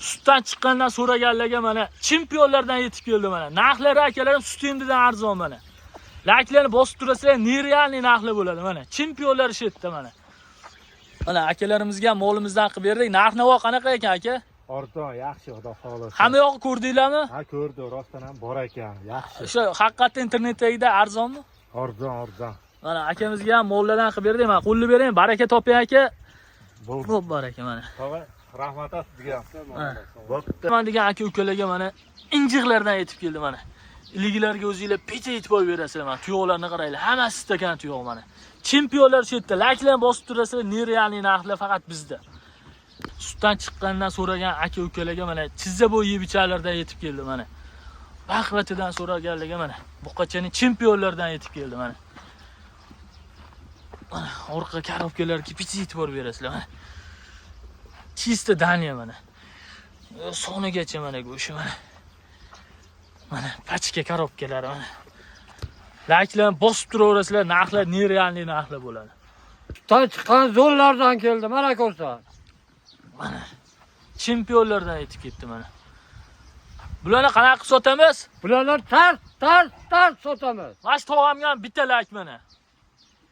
Sutdan chiqqandan so'raganlarga mana chempionlardan yetib keldi mana. Narxlari akalarim sut emdidan arzon mana. Layklarni bosib turasizlar, nerealniy narxlar bo'ladi mana. Chempionlar ish etdi mana. Mana akalarimizga molimizdan qilib berdik. Narx-navo qanaqa ekan aka? Arzon, yaxshi, xudo xolasa. Hamma yo'q ko'rdinglarmi? Ha, ko'rdim, rostdan ham bor ekan, yaxshi. O'sha haqiqatda internetdagida arzonmi? Arzon. Mana akamizga ham mollardan qilib berdik. Mana qo'lni bering, baraka toping aka. Xo'p, baraka mana. Tog'a, rahmat sizga. Bo'pti. Men degan aka-ukalarga mana injiqlardan yetib keldi mana. Iligilarga o'zingizlar peta e'tibor berasizlar mana. Tuyoqlarni qaranglar. Hammasi stakan tuyoq mana. Chempionlar shetda, layklarni bosib turasizlar, nerealniy narxlar faqat bizda. Sutdan chiqqandan so'ragan aka-ukalarga mana chizza bo'yi yebichalardan yetib keldi mana. Baqvatidan so'raganlarga mana buqachaning chempionlardan yetib keldi mana. Mana orqa korobkalarga pita e'tibor berasizlar mana. Chista Daniya mana. Sonigacha mana go'shi mana. Mana pachka korobkalari mana. Layklarni bosib turaverasizlar, narxlar nerealniy narxlar bo'ladi. Sutdan chiqqan zo'llardan keldi, mana ko'rsan. Mana chempionlardan yetib ketdi mana. Bularni qanaqa qilib sotamiz? Bularni tars sotamiz. Mana shu tog'amga ham bitta layk mana.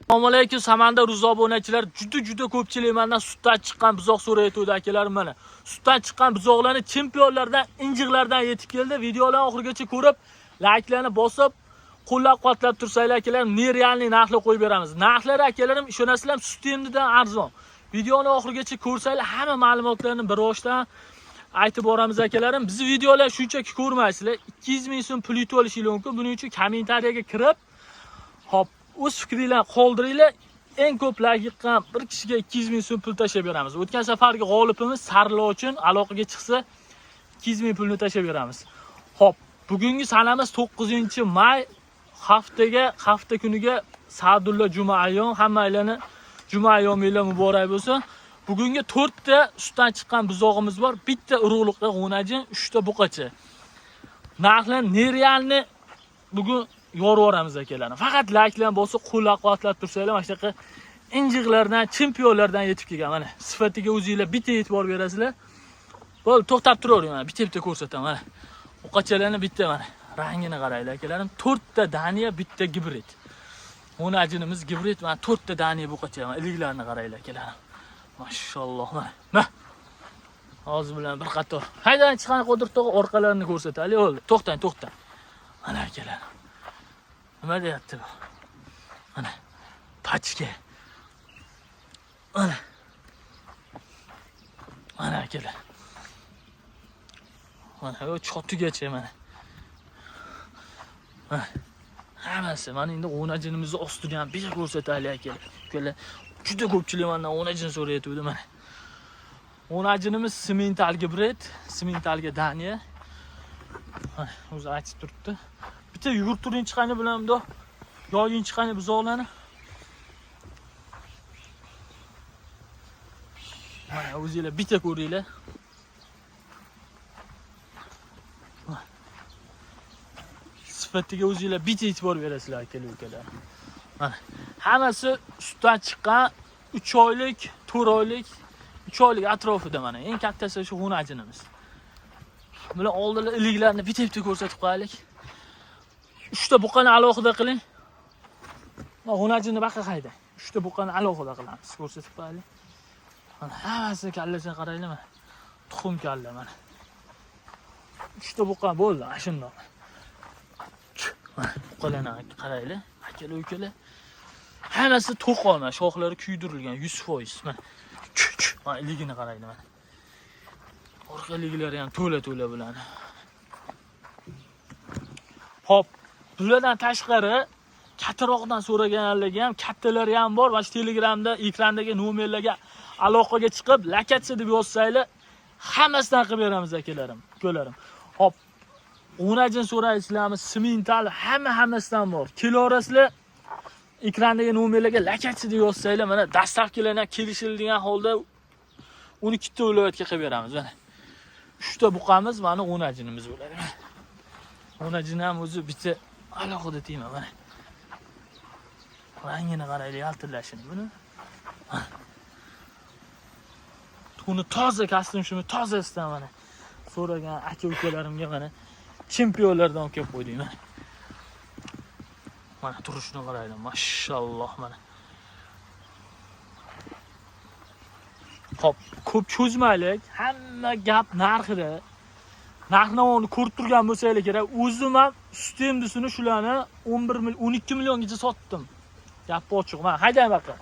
Assalomu alaykum Samandar Ruzo obunachilar. Juda ko'pchilik mendan sutdan chiqqan buzoq so'rayotdi akalarim mana. Sutdan chiqqan buzoqlarni chempionlardan, injiqlardan yetib keldi. Videolarni oxirigacha ko'rib, layklarni bosib, qo'llab-quvvatlab tursanglar akalarim, nerealniy narxlar qo'yib beramiz. Narxlari akalarim ishonasizlar, sut emdidan arzon. Videoni oxirigacha ko'rsanglar, hamma ma'lumotlarni bir boshdan aytib boramiz akalarim. Bizni videolar shunchaki ko'rmaysizlar. 200 ming so'm pul yutib olishingiz mumkin. Buning uchun kommentariyaga kirib, hop, o'z fikringlarni qoldiringlar. Eng ko'p layk yiqqan bir kishiga 200 ming so'm pul tashab beramiz. O'tgan safargi g'olibimiz Sarlo uchun aloqaga chiqsa 200 ming pulni tashab beramiz. Hop, bugungi sanamiz 9-may. Hafta kuniga Sa'dulla Juma ayyom, hammalarni Juma ayyominglar muborak bo'lsin. Bugungi 4 ta sutdan chiqqan buzog'imiz bor. Bitta urug'liqda g'unajin, 3 ta buqacha. Narxlar nerealni bugun yorvoramiz akalarim. Faqat layklarni bosib, qo'llab-quvvatlab tursanglar, mana shunaqa injiqlardan, chempionlardan yetib kelgan mana. Sifatiga o'zingizlar bitta e'tibor berasizlar. Bo'ldi, to'xtab turavering mana. Bitta ko'rsataman mana. Buqachalarni bitta mana. Rangini qaranglar akalarim. 4 ta Daniya, bitta gibrid. G'unajinimiz gibrid, mana 4 ta Daniya buqacha mana. Iliklarni qaranglar akalarim. Mashalloh mana. Hozir bilan bir qator. Haydan chiqqan qo'dirtoq orqalarini ko'rsataylik. Bo'ldi. To'xtang. Mana akalarim. Nima deyapti bu? Mana pachka. Mana akalar. Mana bu chotigacha mana. Hammasi mana endi o'najinimizni ostidan ham bir ko'rsataylik akalar. Ukalar juda ko'pchilik mendan o'najin so'rayotdi mana. O'najinimiz simental gibrid, simentalga Daniya. O'zi aytib turibdi. Bitta yugurturing chiqqani bilan bundoq yoying chiqqani buzoqlarni. Mana o'zingizlar bitta ko'ringlar. Sifatiga o'zingizlar bitta e'tibor berasizlar aka-ukalar. Mana hammasi sutdan chiqqan 3 oylik, 4 oylik, 3 oylik atrofida mana. Eng kattasi shu g'unajinimiz. Bular oldinlar iliklarni bitta ko'rsatib qo'yaylik. 3 ta buqani alohida qiling. Mana g'unajini baqa qayda. 3 ta buqani alohida qilamiz. Ko'rsatib qo'yaylik. Mana hammasi kallasini qaranglar mana. Tuxum kalla mana. 3 ta buqa bo'ldi, mana shundoq. Mana buqalarni qaranglar, akalar-ukalar. Hammasi to'qol mana, shoxlari kuydirilgan 100%. Mana. Mana iligini qaranglar mana. Orqa iliklari ham to'la bularni. Hop, bulardan tashqari kattaroqdan so'raganlarga ham, kattalari ham bor. Mana shu Telegramda ekrandagi nomerlarga aloqaga chiqib, lakatsa deb yozsanglar, hammasidan qilib beramiz akalarim, ukalarim. Hop, o'najin so'raysizlarmi, simental hammasidan bor. Kelarasizlar, ekrandagi nomerlarga lakatsa deb yozsanglar, mana dastavkalardan kelishilgan holda 12 ta viloyatga qilib beramiz mana. 3 ta buqamiz, mana o'najinimiz bo'ladi. O'najin ham o'zi bitta alohida tema mana. Rangini qaraylik, yaltillashini buni. Uni toza kostyum shuni tozasidan mana. so'ragan aka-ukalarimga mana chempionlardan olib kelib qo'ydik mana. Mana turishini qaraylar, mashalloh mana. Hop, ko'p cho'zmaylik. Hamma gap narxida. Narx-navoni ko'rib turgan bo'lsanglar kerak. O'zim ham sut emdisini shularni 12 milliongacha sotdim. Gap ochiq. Mana haydang baqa.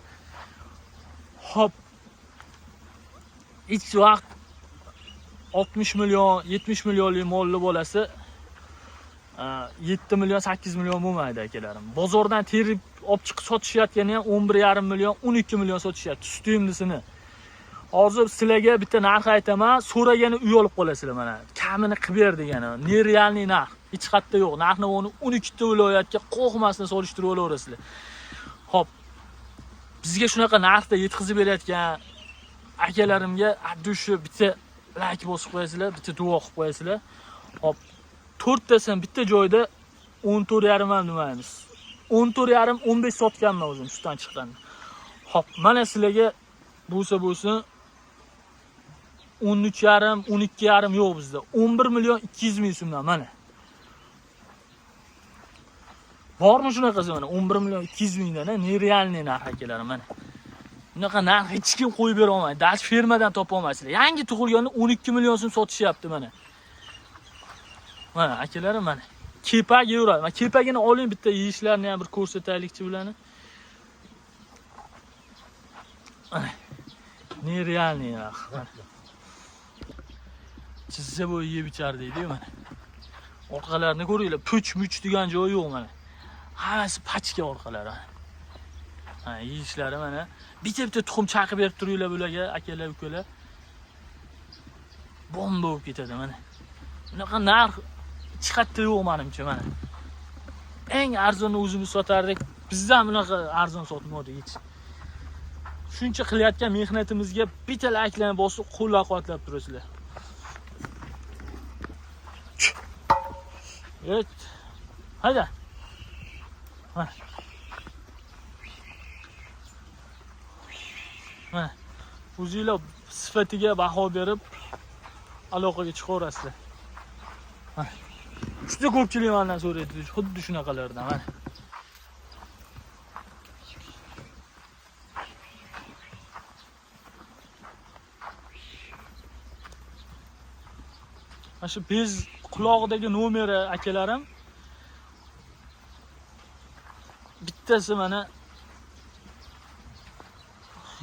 Hop. Hech vaqt 60 million, 70 millionlik molli bo'lasi 7 million, 8 million bo'lmaydi akalarim. Bozordan terib olib chiqib sotishayotgani ham 11,5 million, 12 million sotishyapti sut emdisini. Hozir sizlarga bitta narx aytaman, so'ragani uy olib qolasizlar mana. Kamini qilib ber degani. Nerealniy narx. Hech qayerda yo'q. Narx-navoni 12 ta viloyatga qo'rqmasdan solishtirib olaverasizlar. Hop. Bizga shunaqa narxda yetkazib berayotgan akalarimga addushi bitta like bosib qo'yasizlar, bitta duo qilib qo'yasizlar. Hop. 4 tasini bitta joyda 14,5 ham demaymiz. 14,5, 15 sotganman o'zim shundan chiqqan. Hop, mana sizlarga bo'lsa 13,5, 12,5 yo'q bizda. 11 million 200 ming so'mdan mana. Bormi shunaqasi mana 11 million 200 mingdan, nerealniy narx akalarim mana. Bunaqa narx hech kim qo'yib bera olmaydi. Dast fermadan topa olmaysizlar. Yangi tug'ilganni 12 million so'm sotishyapti mana. Mana akalarim mana. Kepak yuradi. Mana kepagini oling bitta yeyishlarni ham bir ko'rsataylikchi bularni. Mana. Nerealniy narx. Chizsa bu yeb ichar deydi mana. Orqalarini ko'ringlar, puch-much degan joyi yo'q mana. Hammasi pachka orqalari. Ha, yeyishlari mana. Bitta tuxum chaqib berib turinglar bularga, akalar, ukalar. Bomba bo'lib ketadi mana. Bunaqa narx chiqatda yo'q menimcha mana. Eng arzonni o'zimiz sotardik. Bizdan bunaqa arzon sotmadik hech. Shuncha qilayotgan mehnatimizga bitta like'larni bosib qo'llab-quvvatlab turasizlar. Evet. Haydi. Ha. Ha. O'zingizlar sifatiga baho berib aloqaga chiqaverasizlar. Ha. Juda ko'pchilik mendan so'raydi, xuddi shunaqalardan mana. Mana shu bez qulog'idagi nomeri akalarim. Bittasi mana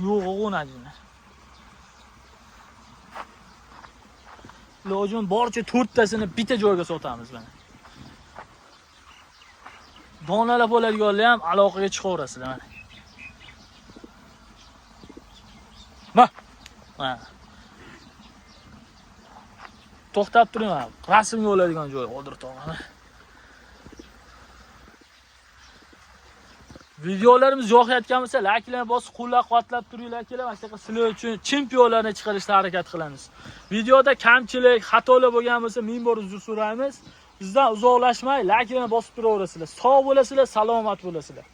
yo'q o'najini. Lojin borcha 4 tasini bitta joyga sotamiz mana. Donalab bo'ladiganlar ham aloqaga chiqaverasizlar mana. Ma. To'xtab turing mana. Rasmga oladigan joy Qodirtog'mi? Videolarimiz yoqayotgan bo'lsa, like'larni bosib qo'llab-quvvatlab turinglar akalar. Mana shunaqa sizlar uchun chempionlarni chiqarishga harakat qilamiz. Videoda kamchilik, xatolar bo'lgan bo'lsa, ming bor uzr so'raymiz. Bizdan uzoqlashmay, like'larni bosib turaverasizlar. Sog' bo'lasizlar, salomat bo'lasizlar.